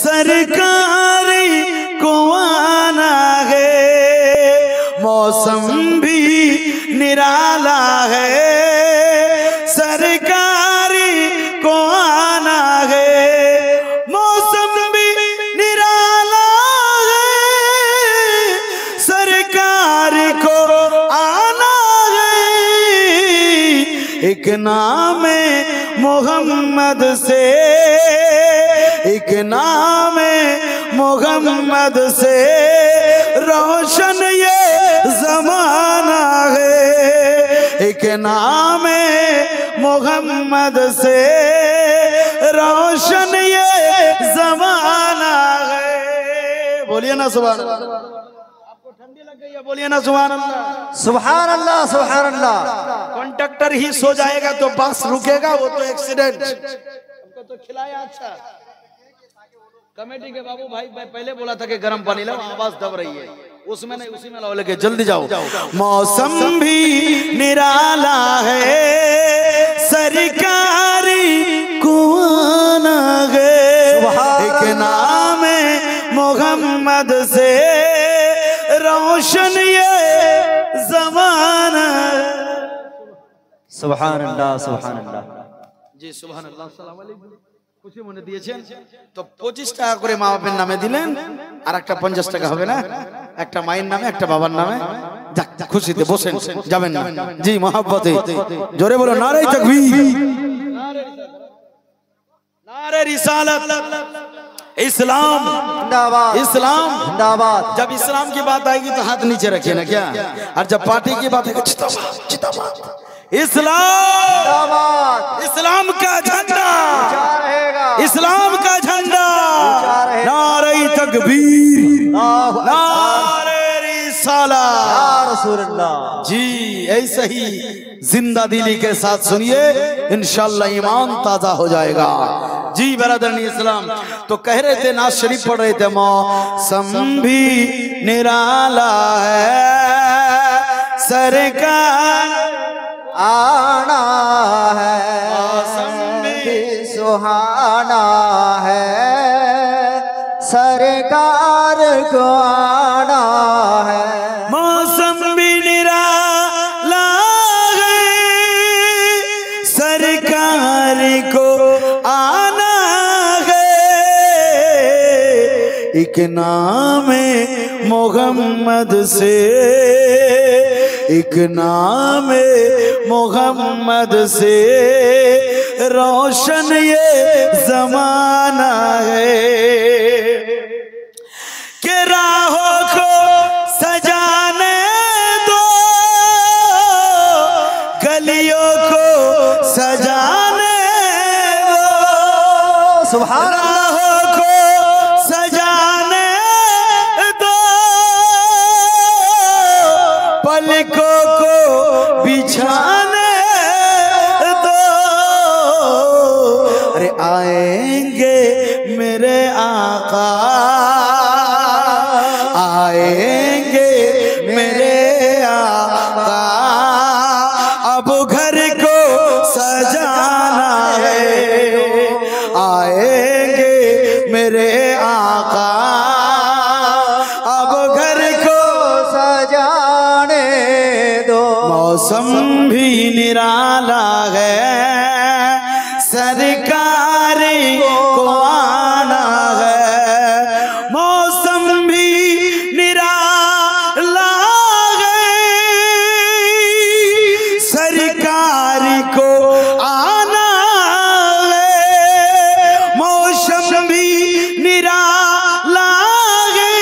सरकार को आना है, मौसम भी निराला है, सरकार को आना है, मौसम भी निराला है, सरकार को आना है। एक नाम मोहम्मद से, एक नाम मोहम्मद से रोशन ये जमाना है, एक नाम मोहम्मद से रोशन ये जमाना है। बोलिए ना सुभान अल्लाह। आपको ठंडी लग गई है, बोलिए ना सुभान अल्लाह। सुभान अल्लाह, सुभान अल्लाह। कंडक्टर ही सो जाएगा तो बस रुकेगा, वो तो एक्सीडेंट। हमको तो खिलाया अच्छा। कमेटी के बाबू भाई पहले बोला था कि गर्म पानी लाओ, आवाज दब रही है, उसमें नहीं उसी में लाओ, लेके जल्दी जाओ। मौसम भी निराला है, सरकारी को आना है, एक नाम मोहम्मद से रोशन ये जमाना। सुभान अल्लाह, सुभान अल्लाह। जी सुभान अल्लाह। अस्सलामु अलैकुम। খুশি মনে দিয়েছেন তো 25 টাকা করে মা বাবার নামে দিলেন, আর একটা 50 টাকা হবে না, একটা মায়ের নামে একটা বাবার নামে। যাক খুশিতে বসেন, যাবেন না। জি মহব্বতে জোরে বলো নারে তাকবীর, नारे रिसालत, इस्लाम जिंदाबाद, इस्लाम जिंदाबाद। जब इस्लाम की बात आएगी तो हाथ नीचे रखिए ना क्या, और जब पार्टी की बात आएगी जिंदाबाद, इस्लाम जिंदाबाद, इस्लाम का झंडा रहेगा, इस्लाम का झंडा, नारे तकबीर, नारे रिसालत, या रसूल अल्लाह। जी ऐसे ही जिंदा दिली के साथ सुनिए, इंशाअल्लाह ईमान ताजा हो जाएगा। जी बरादरनी इस्लाम, तो कह रहे थे, नाज शरीफ पढ़ रहे थे, मौसम भी निराला है, सरकार आना है, मौसम भी सुहाना है, सरकार को आना है, मौसम भी निराला है, सरकार को आना है, एक नाम मोहम्मद से, एक नाम मोहम्मद से रोशन ये जमाना है, कि राहों को सजाने दो, गलियों को सजाने दो, सुभान राहों को सजाने दो, पलकों को बिछाने दो, अरे आएंगे मेरे आका, आएंगे मेरे आका, अब घर को सजाना है, आएंगे मेरे आका, अब घर को सजाने दो, मौसम भी निराला है, सरकार को आना है, मौसम भी निराला है, सरकार को आना है, मौसम भी निराला है,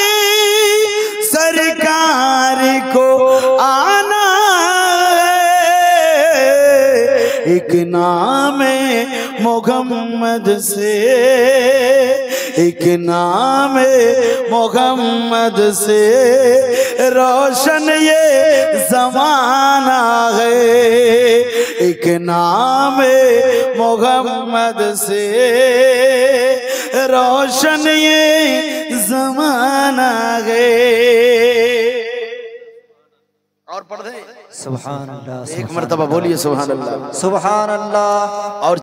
सरकार को आना है, एक नाम मोहम्मद से, एक नाम मोहम्मद से रोशन ये जमाना है, एक नाम मोहम्मद से रोशन ये जमाना है। और पढ़ दे सुभान अल्लाह, एक मर्तबा बोलिए सुभान अल्लाह, सुभान अल्लाह। और